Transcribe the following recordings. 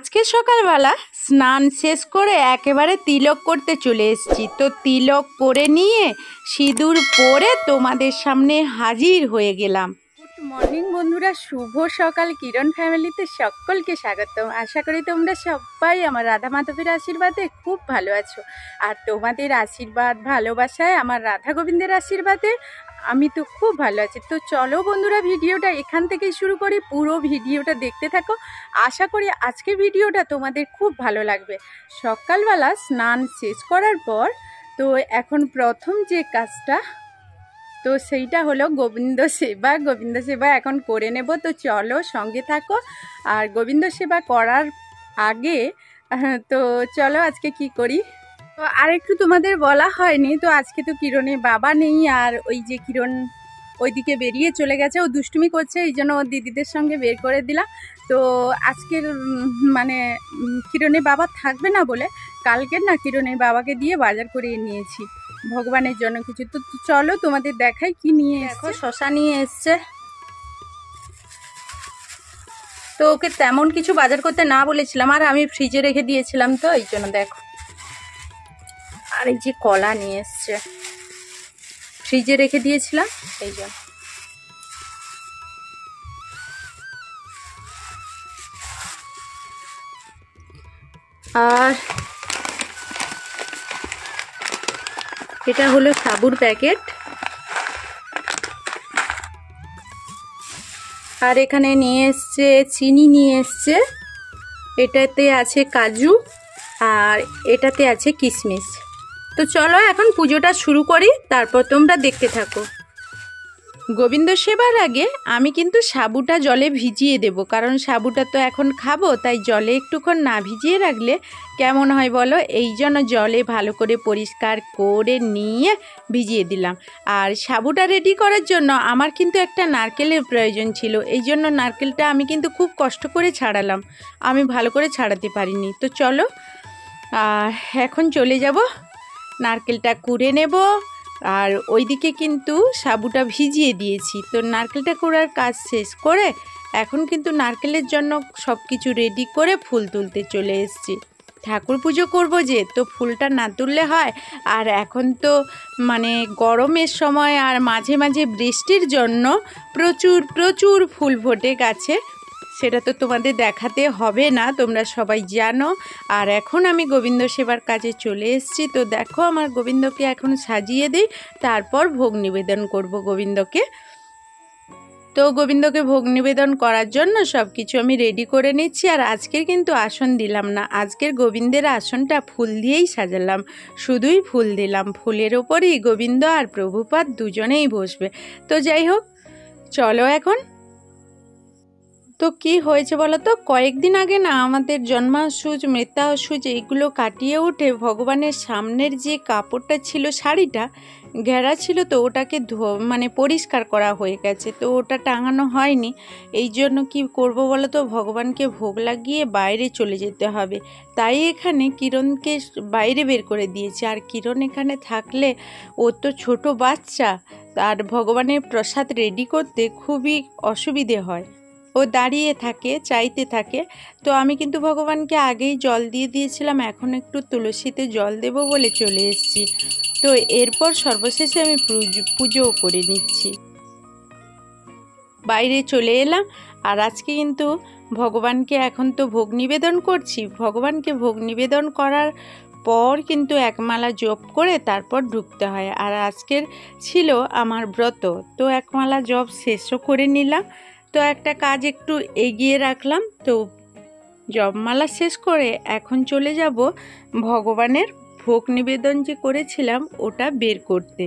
আজকে সকালবেলা স্নান শেষ করে একেবারে তিলক করতে চলে এসেছি। তো তিলক পরে নিয়ে সিঁদুর পরে তোমাদের সামনে হাজির হয়ে গেলাম। গুড মর্নিং বন্ধুরা, শুভ সকাল। কিরণ ফ্যামিলিতে সকলকে স্বাগতম। আশা করি তোমরা সবাই আমার রাধা মাধবের আশীর্বাদে খুব ভালো আছো। আর তোমাদের আশীর্বাদ ভালোবাসায় আমার রাধা গোবিন্দের আশীর্বাদে আমি তো খুব ভালো আছি। তো চলো বন্ধুরা, ভিডিওটা এখান থেকেই শুরু করি। পুরো ভিডিওটা দেখতে থাকো। আশা করি আজকে ভিডিওটা তোমাদের খুব ভালো লাগবে। সকালবেলা স্নান শেষ করার পর তো এখন প্রথম যে কাজটা তো সেইটা হলো গোবিন্দ সেবা এখন করে নেব। তো চলো সঙ্গে থাকো। আর গোবিন্দ সেবা করার আগে তো চলো আজকে কি করি। তো আর একটু তোমাদের বলা হয়নি, তো আজকে তো কিরণের বাবা নেই, আর ওই যে কিরণ ওইদিকে বেরিয়ে চলে গেছে, ও দুষ্টুমি করছে, এই জন্য ওর দিদিদের সঙ্গে বের করে দিলাম। তো আজকের মানে কিরণের বাবা থাকবে না বলে কালকের না কিরণের বাবাকে দিয়ে বাজার করে নিয়েছি ভগবানের জন্য কিছু। তো চলো তোমাদের দেখাই কি নিয়ে দেখো। শশা নিয়ে এসছে। তো ওকে তেমন কিছু বাজার করতে না বলেছিলাম, আর আমি ফ্রিজে রেখে দিয়েছিলাম, তো এই জন্য দেখো। আর এই যে কলা নিয়ে এসছে, ফ্রিজে রেখে দিয়েছিলাম এই জন্য। আর এটা হলো সাবুর প্যাকেট। আর এখানে নিয়ে এসছে চিনি নিয়ে এসছে, এটাতে আছে কাজু আর এটাতে আছে কিশমিশ। তো চলো এখন পুজোটা শুরু করি, তারপর তোমরা দেখতে থাকো। গোবিন্দ সেবার আগে আমি কিন্তু সাবুটা জলে ভিজিয়ে দেব, কারণ সাবুটা তো এখন খাবো, তাই জলে একটুক্ষণ না ভিজিয়ে রাখলে কেমন হয় বলো। এই জন্য জলে ভালো করে পরিষ্কার করে নিয়ে ভিজিয়ে দিলাম। আর সাবুটা রেডি করার জন্য আমার কিন্তু একটা নারকেলের প্রয়োজন ছিল, এই জন্য নারকেলটা আমি কিন্তু খুব কষ্ট করে ছাড়ালাম, আমি ভালো করে ছাড়াতে পারিনি। তো চলো এখন চলে যাব, নারকেলটা কুড়ে নেব। আর ওইদিকে কিন্তু সাবুটা ভিজিয়ে দিয়েছি। তো নারকেলটা কুড়ার কাজ শেষ করে এখন কিন্তু নারকেলের জন্য সব কিছু রেডি করে ফুল তুলতে চলে এসেছি। ঠাকুর পুজো করবো যে, তো ফুলটা না তুললে হয়। আর এখন তো মানে গরমের সময়, আর মাঝে মাঝে বৃষ্টির জন্য প্রচুর প্রচুর ফুল ফোটে গাছে, সেটা তো তোমাদের দেখাতে হবে না, তোমরা সবাই জানো। আর এখন আমি গোবিন্দ সেবার কাজে চলে এসেছি। তো দেখো আমার গোবিন্দকে এখন সাজিয়ে দিই, তারপর ভোগ নিবেদন করব গোবিন্দকে। তো গোবিন্দকে ভোগ নিবেদন করার জন্য সব কিছু আমি রেডি করে নিচ্ছি। আর আজকের কিন্তু আসন দিলাম না, আজকের গোবিন্দের আসনটা ফুল দিয়েই সাজালাম, শুধুই ফুল দিলাম। ফুলের ওপরেই গোবিন্দ আর প্রভুপাদ দুজনেই বসবে। তো যাই হোক, চলো এখন। তো কি হয়েছে বলো তো, কয়েকদিন আগে না আমাদের জন্মাসুজ মৃত্যাসুজ এইগুলো কাটিয়ে উঠে ভগবানের সামনের যে কাপড়টা ছিল, শাড়িটা ঘেরা ছিল, তো ওটাকে মানে পরিষ্কার করা হয়ে গেছে, তো ওটা টাঙানো হয়নি। এই জন্য কি করব বলো তো, ভগবানকে ভোগ লাগিয়ে বাইরে চলে যেতে হবে, তাই এখানে কিরণকে বাইরে বের করে দিয়েছে। আর কিরণ এখানে থাকলে, ও তো ছোট বাচ্চা, আর ভগবানের প্রসাদ রেডি করতে খুবই অসুবিধে হয়, ও দাঁড়িয়ে থাকে, চাইতে থাকে। তো আমি কিন্তু ভগবানকে আগেই জল দিয়ে দিয়েছিলাম, এখন একটু তুলসীতে জল দেব বলে চলে এসেছি। তো এরপর সর্বশেষে আমি পুজোও করে নিচ্ছি। বাইরে চলে এলাম। আর আজকে কিন্তু ভগবানকে এখন তো ভোগ নিবেদন করছি, ভগবানকে ভোগ নিবেদন করার পর কিন্তু একমালা জপ করে তারপর ঢুকতে হয়। আর আজকের ছিল আমার ব্রত, তো একমালা জপ শেষও করে নিলাম। তো একটা কাজ একটু এগিয়ে রাখলাম। তো জপমালা শেষ করে এখন চলে যাব ভগবানের ভোগ নিবেদন যে করেছিলাম ওটা বের করতে।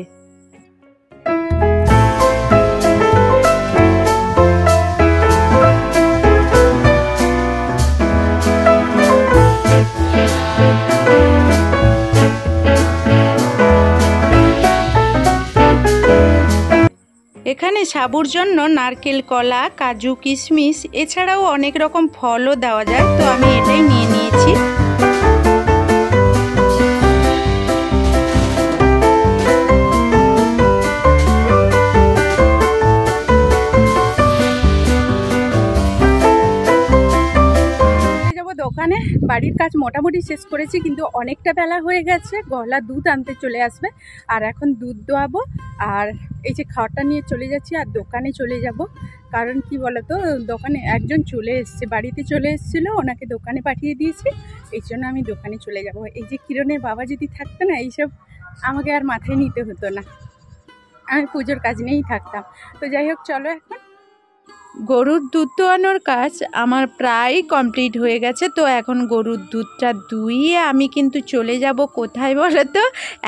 এখানে সাবুর জন্য নারকেল, কলা, কাজু, কিশমিশ এছাড়াও অনেক রকম ফলও দেওয়া যায়, তো আমি এটাই নিয়ে নিয়েছি। দোকানে বাড়ির কাজ মোটামুটি শেষ করেছি, কিন্তু অনেকটা বেলা হয়ে গেছে। গলা দুধ আনতে চলে আসবে, আর এখন দুধ দোয়াবো, আর এই যে খাওয়াটা নিয়ে চলে যাচ্ছি আর দোকানে চলে যাব। কারণ কি বলতো, দোকানে একজন চলে এসছে, বাড়িতে চলে এসেছিলো, ওনাকে দোকানে পাঠিয়ে দিয়েছি, এই জন্য আমি দোকানে চলে যাব। এই যে কিরণের বাবা যদি থাকতো না, এইসব আমাকে আর মাথায় নিতে হতো না, আমি পুজোর কাজ নিয়েই থাকতাম। তো যাই হোক, চলো এখন গরুর দুধ দোয়ানোর কাজ আমার প্রায় কমপ্লিট হয়ে গেছে। তো এখন গরুর দুধটা দুইয়ে আমি কিন্তু চলে যাব কোথায় বলো তো,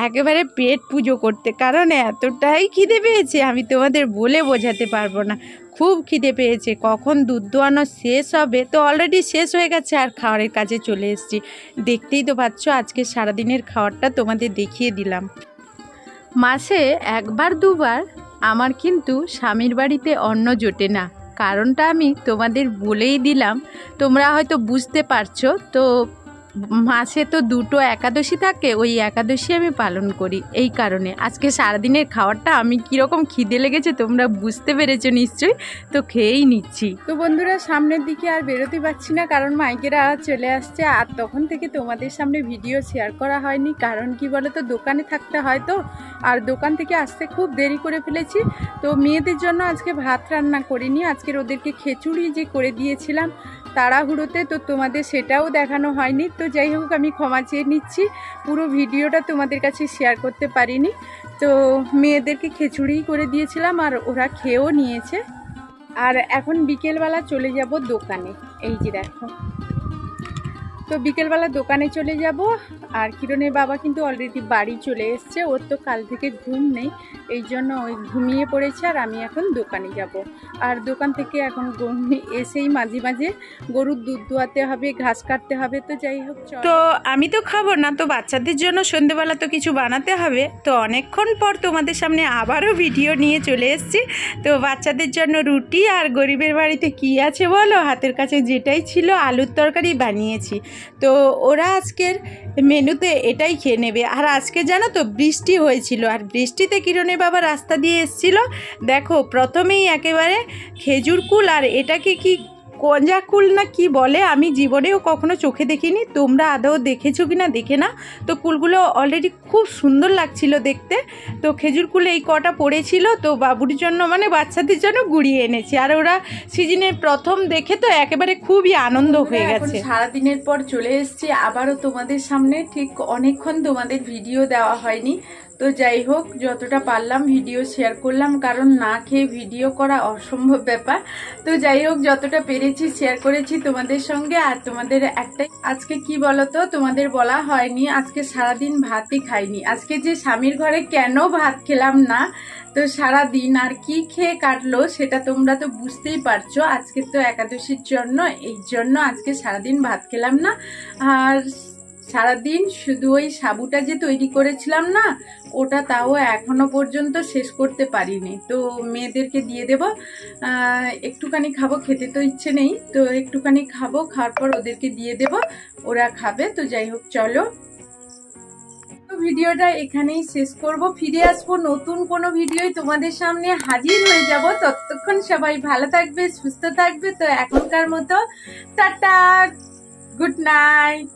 একেবারে পেট পুজো করতে। কারণ এতটাই খিদে পেয়েছে, আমি তোমাদের বলে বোঝাতে পারবো না, খুব খিদে পেয়েছে। কখন দুধ দোয়ানো শেষ হবে, তো অলরেডি শেষ হয়ে গেছে, আর খাওয়ারের কাজে চলে এসেছি। দেখতেই তো পাচ্ছ, আজকে সারাদিনের খাওয়ারটা তোমাদের দেখিয়ে দিলাম। মাসে একবার দুবার আমার কিন্তু স্বামীর বাড়িতে অন্ন জোটে না, কারণটা আমি তোমাদের বলেই দিলাম, তোমরা হয়তো বুঝতে পারছো। তো মাসে তো দুটো একাদশী থাকে, ওই একাদশী আমি পালন করি, এই কারণে আজকে সারাদিনের খাবারটা আমি কীরকম খিদে লেগেছে তোমরা বুঝতে পেরেছো নিশ্চয়ই, তো খেয়েই নিচ্ছি। তো বন্ধুরা, সামনের দিকে আর বেরোতে পারছি না, কারণ মাইকেরা চলে আসছে, আর তখন থেকে তোমাদের সামনে ভিডিও শেয়ার করা হয়নি। কারণ কি বলো তো, দোকানে থাকতে হয় তো, আর দোকান থেকে আসতে খুব দেরি করে ফেলেছি। তো মেয়েদের জন্য আজকে ভাত রান্না করিনি, আজকের ওদেরকে খিচুড়ি যে করে দিয়েছিলাম তাড়াহুড়োতে, তো তোমাদের সেটাও দেখানো হয়নি। তো যাই হোক, আমি ক্ষমা চেয়ে নিচ্ছি, পুরো ভিডিওটা তোমাদের কাছে শেয়ার করতে পারিনি। তো মেয়েদেরকে খিচুড়ি করে দিয়েছিলাম, আর ওরা খেয়েও নিয়েছে। আর এখন বিকেলবেলা চলে যাব দোকানে, এই যে দেখো। তো বিকেলবেলা দোকানে চলে যাব। আর কিরণের বাবা কিন্তু অলরেডি বাড়ি চলে এসছে, ওর তো কাল থেকে ঘুম নেই, এই জন্য ওই ঘুমিয়ে পড়েছে, আর আমি এখন দোকানে যাব। আর দোকান থেকে এখন এসেই মাঝে মাঝে গরুর দুধ দোয়াতে হবে, ঘাস কাটতে হবে। তো যাই হোক, তো আমি তো খাবো না, তো বাচ্চাদের জন্য সন্ধ্যেবেলা তো কিছু বানাতে হবে। তো অনেকক্ষণ পর তোমাদের সামনে আবারও ভিডিও নিয়ে চলে এসেছি। তো বাচ্চাদের জন্য রুটি, আর গরিবের বাড়িতে কি আছে বলো, হাতের কাছে যেটাই ছিল আলুর তরকারি বানিয়েছি। তো ওরা আজকের মেনুতে এটাই খেয়ে নেবে। আর আজকে জানো তো বৃষ্টি হয়েছিল, আর বৃষ্টিতে কিরণের বাবা রাস্তা দিয়ে এসেছিল, দেখো প্রথমেই একেবারে খেজুর কুল, আর এটাকে কি কঞ্জা কুল না কি বলে, আমি জীবনেও কখনো চোখে দেখিনি, তোমরা আদৌ দেখেছো কি না দেখে না। তো কুলগুলো অলরেডি খুব সুন্দর লাগছিল দেখতে। তো খেজুর কুল এই কটা পড়েছিল, তো বাবুর জন্য মানে বাচ্চাদের জন্য গুড়িয়ে এনেছি। আর ওরা সিজনের প্রথম দেখে তো একেবারে খুবই আনন্দ হয়ে গেছে। সারাদিনের পর চলে এসেছি আবারও তোমাদের সামনে, ঠিক অনেকক্ষণ তোমাদের ভিডিও দেওয়া হয়নি। তো যাই হোক, যতটা পারলাম ভিডিও শেয়ার করলাম, কারণ না খেয়ে ভিডিও করা অসম্ভব ব্যাপার। তো যাই হোক, যতটা পেরেছি শেয়ার করেছি তোমাদের সঙ্গে। আর তোমাদের একটাই, আজকে কি বলতো, তোমাদের বলা হয়নি, আজকে সারাদিন ভাতই খাইনি। আজকে যে স্বামীর ঘরে কেন ভাত খেলাম না, তো সারা দিন আর কি খেয়ে কাটলো সেটা তোমরা তো বুঝতেই পারছো। আজকে তো একাদশীর জন্য, এই জন্য আজকে সারাদিন ভাত খেলাম না। আর সারাদিন শুধু ওই সাবুটা যে তৈরি করেছিলাম না, ওটা তাও এখনো পর্যন্ত শেষ করতে পারিনি। তো মেয়েদেরকে দিয়ে দেব, একটুখানি খাবো, খেতে তো ইচ্ছে নেই, তো একটুখানি খাবো, খাওয়ার পর ওদেরকে দিয়ে দেব, ওরা খাবে। তো যাই হোক, চলো ভিডিওটা এখানেই শেষ করব। ফিরে আসবো নতুন কোনো ভিডিওই তোমাদের সামনে হাজির হয়ে যাব। ততক্ষণ সবাই ভালো থাকবে, সুস্থ থাকবে। তো এখনকার মতো টাটা, গুড নাইট।